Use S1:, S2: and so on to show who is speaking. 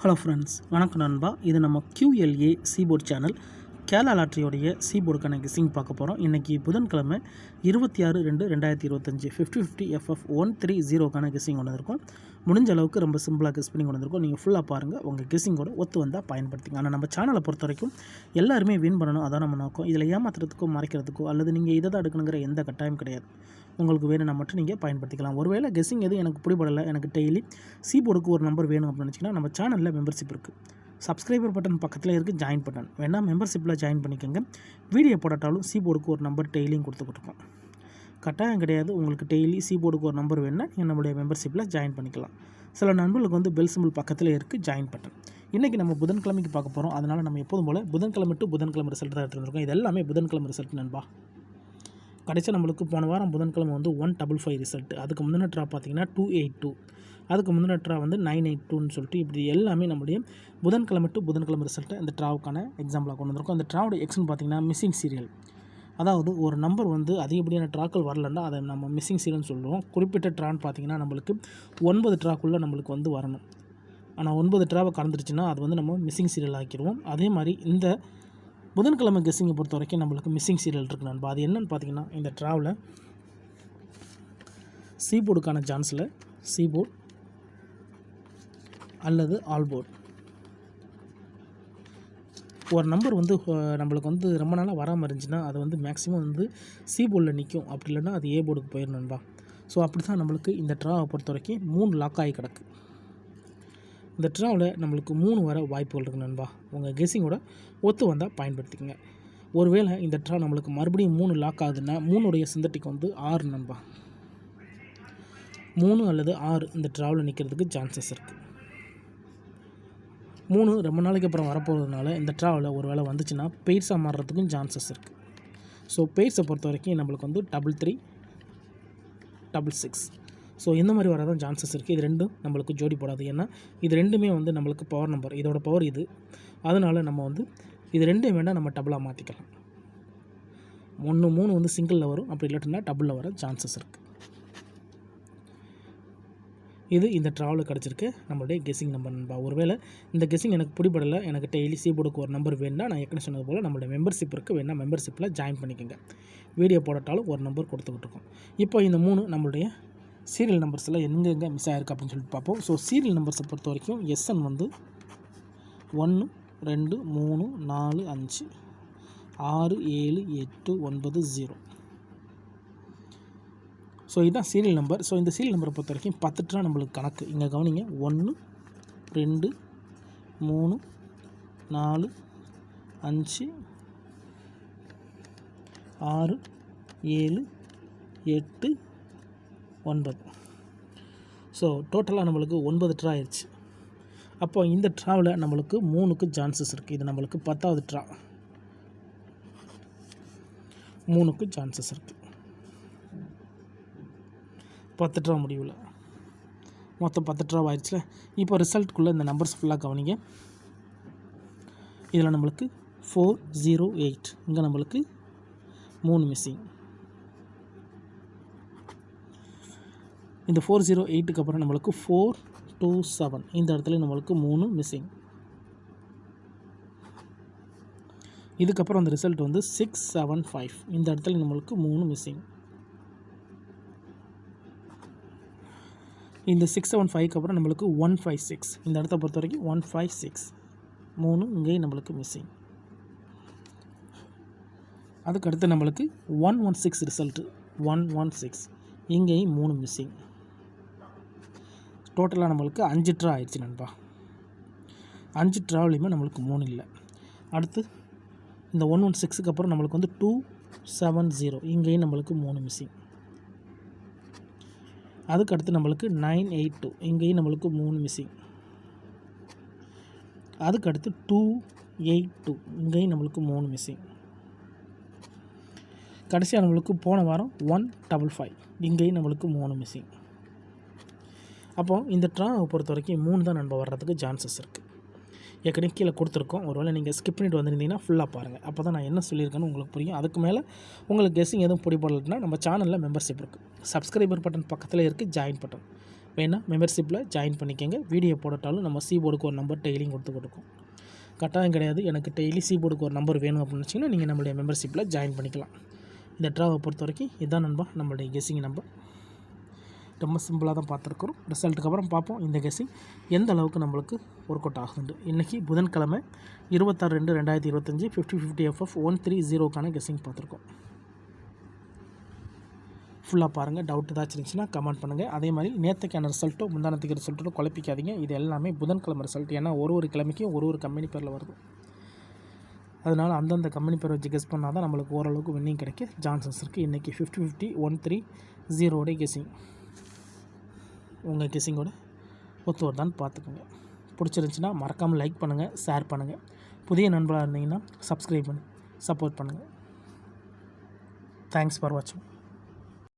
S1: Hello friends, வணக்கம் நண்பா. இது நம்ம QLA சீபோர்ட் சேனல் கேரளா லாட்ரியோடைய சீபோர்டுக்கான கெஸ்ஸிங் பார்க்க போகிறோம். இன்றைக்கி புதன்கிழமை 26/2/2025 50/50 FF 130க்கான கெஸ்ஸிங் கொண்டு வந்திருக்கோம். முடிஞ்ச அளவுக்கு ரொம்ப சிம்பிளாக கெஸ் பண்ணி கொண்டு வந்திருக்கோம். நீங்கள் ஃபுல்லாக பாருங்கள், உங்கள் கெஸ்ஸிங்கோட ஒத்து வந்தால் பயன்படுத்திங்க. ஆனால் நம்ம சேனலை பொறுத்த வரைக்கும் எல்லாருமே வின் பண்ணணும், அதான் நம்ம நோக்கம். இதில் ஏமாத்துறதுக்கோ மறைக்கிறதுக்கோ அல்லது நீங்கள் இதை தான் எடுக்கணுங்கிற எந்த கட்டாயம் கிடையாது. உங்களுக்கு வேணும்னா மட்டும் நீங்கள் பயன்படுத்திக்கலாம். ஒருவேளை கெஸ்ஸிங் எதுவும் எனக்கு பிடிபடலை, எனக்கு டெய்லி சீபோர்டுக்கு ஒரு நம்பர் வேணும் அப்படின்னு நினச்சிங்கன்னா நம்ம சேனலில் மெம்பர்ஷிப் இருக்குது. சப்ஸ்கிரைபர் பட்டன் பக்கத்தில் இருக்குது ஜாயின் பட்டன், வேணால் மெம்பர்ஷிப்பில் ஜாயின் பண்ணிக்கோங்க. வீடியோ போடாட்டாலும் சீபோர்டுக்கு ஒரு நம்பர் டெய்லியும் கொடுத்துக்கிட்டுருக்கோம். கட்டாயம் கிடையாது. உங்களுக்கு டெய்லி சீபோர்டுக்கு ஒரு நம்பர் வேணுன்னா நீங்கள் நம்மளுடைய மெம்பர்ஷிப்பில் ஜாயின் பண்ணிக்கலாம். சில நண்பர்களுக்கு வந்து பெல் சிம்பிள் பக்கத்தில் இருக்குது ஜாயின் பட்டன். இன்றைக்கி நம்ம புதன்கிழமைக்கு பார்க்க போகிறோம். அதனால் நம்ம எப்போதும் போல் புதன்கிழமை டு புதன்கிழமை ரிசல்ட் தான் எடுத்துருக்கோம். இது எல்லாமே புதன்கிழமை ரிசல்ட் நண்பா. கடைசியாக நம்மளுக்கு போன வாரம் புதன்கிழமை வந்து 155 ரிசல்ட். அதுக்கு முந்தின ட்ரா பார்த்தீங்கன்னா 282, அதுக்கு முந்தின ட்ரா வந்து 982ன்னு சொல்லிட்டு இப்படி எல்லாமே நம்மளுடைய புதன்கிழமை டு புதன்கிழமை ரிசல்ட்டை இந்த ட்ராவுக்கான எக்ஸாம்பிளாக கொண்டு வந்திருக்கோம். அந்த ட்ராவோட எக்ஸ்ன்னு பார்த்தீங்கன்னா மிஸ்ஸிங் சீரியல். அதாவது ஒரு நம்பர் வந்து அதிகப்படியான ட்ராக்கள் வரலன்னா அதை நம்ம மிஸ்ஸிங் சீரியல்னு சொல்லுவோம். குறிப்பிட்ட ட்ரான்னு பார்த்தீங்கன்னா நம்மளுக்கு 9 ட்ராக்குள்ளே நம்மளுக்கு வந்து வரணும். ஆனால் 9 ட்ராவை கறந்துருச்சுன்னா அது வந்து நம்ம மிஸ்ஸிங் சீரியல் ஆக்கிடுவோம். அதே மாதிரி இந்த புதன்கிழமை கெஸ்ஸிங்கை பொறுத்த வரைக்கும் நம்மளுக்கு மிஸ்ஸிங் சீரியல் இருக்குது நண்பா. அது என்னென்னு பார்த்தீங்கன்னா இந்த ட்ராவில் சீபோர்டுக்கான சான்ஸில் சீபோர்ட் அல்லது ஆல்போர்ட் ஒரு நம்பர் வந்து நம்மளுக்கு வந்து ரொம்ப நாளாக வராமல் இருந்துச்சுன்னா அது வந்து மேக்ஸிமம் வந்து சீபோர்டில் நிற்கும். அப்படி இல்லைன்னா அது ஏ போர்டுக்கு போயிடும் நண்பா. ஸோ அப்படி தான் நம்மளுக்கு இந்த ட்ராவை பொறுத்த வரைக்கும் 3 லாக் ஆகி கிடக்கு. இந்த ட்ராவில் நம்மளுக்கு 3 வர வாய்ப்புகள் இருக்குது நண்பா. உங்கள் கெஸ்ஸிங்கோட ஒத்து வந்தால் பயன்படுத்திக்கங்க. ஒருவேளை இந்த ட்ரா நம்மளுக்கு மறுபடியும் 3 லாக் ஆகுதுன்னா 3 சிந்தட்டிக் வந்து 6 நண்பா. 3 அல்லது 6 இந்த ட்ராவில் நிற்கிறதுக்கு சான்சஸ் இருக்குது. 3 ரொம்ப நாளைக்கு அப்புறம் வரப்போகிறதுனால இந்த ட்ராவில் ஒரு வேளை வந்துச்சுன்னா பெய்ட்ஸாக மாறுறதுக்கும் சான்சஸ் இருக்குது. ஸோ பெய்ட்ஸை பொறுத்த வரைக்கும் நம்மளுக்கு வந்து 33, 66 ஸோ இந்த மாதிரி வரதான் சான்சஸ் இருக்குது. இது ரெண்டும் நம்மளுக்கு ஜோடி போடாது. ஏன்னா இது ரெண்டுமே வந்து நம்மளுக்கு பவர் நம்பர், இதோட பவர் இது. அதனால் நம்ம வந்து இது ரெண்டும் வேண்டாம், நம்ம டபுளாக மாற்றிக்கலாம். 1 3 வந்து சிங்கிளில் வரும், அப்படி இல்லாட்டினா டபுளில் வர சான்சஸ் இருக்குது. இது இந்த ட்ராவலில் கிடச்சிருக்கு நம்மளுடைய கெஸ்ஸிங் நம்பர் நண்பா. ஒருவேளை இந்த கெஸ்ஸிங் எனக்கு பிடிபடலை, எனக்கு டெய்லி சீபோர்டுக்கு ஒரு நம்பர் வேணுன்னா நான் ஏற்கனவே சொன்னது போல் நம்மளுடைய மெம்பர்ஷிப் இருக்குது, வேணால் மெம்பர்ஷிப்பில் ஜாயின் பண்ணிக்கோங்க. வீடியோ போடட்டாலும் ஒரு நம்பர் கொடுத்துக்கிட்டு இருக்கோம். இப்போ இந்த 3 நம்மளுடைய சீரியல் நம்பர்ஸில் எங்கெங்கே மிஸ் ஆகிருக்கு அப்படின்னு சொல்லிட்டு பார்ப்போம். ஸோ சீரியல் நம்பர்ஸை பொறுத்த வரைக்கும் SN வந்து 1 2 3 4 5 6 7 8 9 0. ஸோ இதுதான் சீரியல் நம்பர். ஸோ இந்த சீரியல் நம்பரை பொறுத்த வரைக்கும் 10 ட்ரா நம்மளுக்கு கணக்கு. இங்கே கவனிங்க, 1 2 3 4 5 6 7 8 9. ஸோ டோட்டலாக நம்மளுக்கு 9 ட்ரா ஆயிடுச்சு. அப்போ இந்த ட்ராவில் நம்மளுக்கு 3க்கு சான்சஸ் இருக்குது. இது நம்மளுக்கு 10வது ட்ரா, 3க்கு சான்சஸ் இருக்குது. 10 ட்ரா முடிவில் மொத்தம் 10 ட்ரா ஆயிடுச்சுல. இப்போ ரிசல்ட்டுக்குள்ளே இந்த நம்பர்ஸ் ஃபுல்லாக கவனிங்க. இதில் நம்மளுக்கு 408, இங்கே நம்மளுக்கு 3 மிஸ்ஸிங். இந்த 408க்கு அப்புறம் நம்மளுக்கு 427, இந்த இடத்துல நம்மளுக்கு 3 மிஸ்ஸிங். இதுக்கப்புறம் அந்த ரிசல்ட் வந்து 675, இந்த இடத்துல நம்மளுக்கு 3 மிஸ்ஸிங். இந்த 675க்கு அப்புறம் நம்மளுக்கு 156, இந்த இடத்த பொறுத்த வரைக்கும் 156, 3 இங்கேயும் நம்மளுக்கு மிஸ்ஸிங். அதுக்கடுத்து நம்மளுக்கு 116 ரிசல்ட்டு 116, இங்கேயும் 3 மிஸ்ஸிங். டோட்டலாக நம்மளுக்கு 5 ட்ரா ஆயிடுச்சு நண்பா. 5 ட்ராவிலையுமே நம்மளுக்கு 3 இல்லை. அடுத்து இந்த 116க்கு அப்புறம் நம்மளுக்கு வந்து 270, இங்கேயும் நம்மளுக்கு 3 மிஸ்ஸிங். அதுக்கடுத்து நம்மளுக்கு 982, இங்கேயும் நம்மளுக்கு 3 மிஸ்ஸிங். அதுக்கடுத்து 282, இங்கேயும் நம்மளுக்கு 3 மிஸ்ஸிங். கடைசியாக நம்மளுக்கு போன வாரம் 155, இங்கேயும் நம்மளுக்கு 3 மிஸ்ஸிங். அப்போது இந்த ட்ராவை பொறுத்த வரைக்கும் 3 தான் நண்பர் வர்றதுக்கு சான்சஸ் இருக்குது. ஏற்கனவே கீழே கொடுத்துருக்கோம். ஒருவேளை நீங்கள் ஸ்கிப் பண்ணிட்டு வந்திருந்தீங்கன்னா ஃபுல்லாக பாருங்கள், அப்போ தான் நான் என்ன சொல்லியிருக்கேன்னு உங்களுக்கு புரியும். அதுக்கு மேலே உங்களுக்கு கெஸ்ஸிங் எதுவும் பிடிபடலைன்னா நம்ம சேனலில் மெம்பர்ஷிப் இருக்குது. சப்ஸ்கிரைபர் பட்டன் பக்கத்தில் இருக்குது ஜாயின் பட்டன், வேணால் மெம்பர்ஷிப்பில் ஜாயின் பண்ணிக்கோங்க. வீடியோ போடட்டாலும் நம்ம சீபோர்டுக்கு ஒரு நம்பர் டெய்லியும் கொடுக்கும். கட்டாயம் கிடையாது. எனக்கு டெய்லி சீபோர்டுக்கு ஒரு நம்பர் வேணும் அப்படின்னு வச்சிங்கன்னா நீங்கள் நம்மளுடைய மெம்பர்ஷிப்பில் ஜாயின் பண்ணிக்கலாம். இந்த ட்ராவை பொறுத்த வரைக்கும் இதுதான் நண்பா நம்மளுடைய கெஸ்ஸிங் நம்பர். ரொம்ப சிம்பிளாக தான் பார்த்துருக்குறோம். ரிசல்ட்டுக்கு அப்புறம் பார்ப்போம் இந்த கெஸ்ஸிங் எந்த அளவுக்கு நம்மளுக்கு ஒர்க் அவுட் ஆகுதுண்டு. இன்றைக்கி புதன்கிழமை 26/2/2025 50/50 FF 130க்கான கெஸ்ஸிங் பார்த்துருக்கோம். ஃபுல்லாக பாருங்கள். டவுட் ஏதாச்சும் இருந்துச்சுன்னா கமெண்ட் பண்ணுங்கள். அதே மாதிரி நேற்றுக்கான ரிசல்ட்டோ முந்தானத்துக்கு ரிசல்ட்டோ குழப்பிக்காதீங்க. இது எல்லாமே புதன்கிழமை ரிசல்ட். ஏன்னா ஒரு கிழமைக்கும் ஒரு கம்பெனி பேரில் வருது. அதனால் அந்தந்த கம்பெனி பேர் வச்சு கெஸ் பண்ணால் தான் நம்மளுக்கு ஓரளவுக்கு வின்னிங் கிடைக்க சான்சஸ் இருக்குது. இன்றைக்கி 50/50 130 கெஸ்ஸிங். உங்கள் கெஸ்ஸிங்கோட ஒத்து வருதான்னு பார்த்துக்கோங்க. பிடிச்சிருந்துச்சின்னா மறக்காமல் லைக் பண்ணுங்கள், ஷேர் பண்ணுங்கள். புதிய நண்பராக இருந்தீங்கன்னா சப்ஸ்கிரைப் பண்ணி சப்போர்ட் பண்ணுங்கள். தேங்க்ஸ் ஃபார் வாட்சிங்.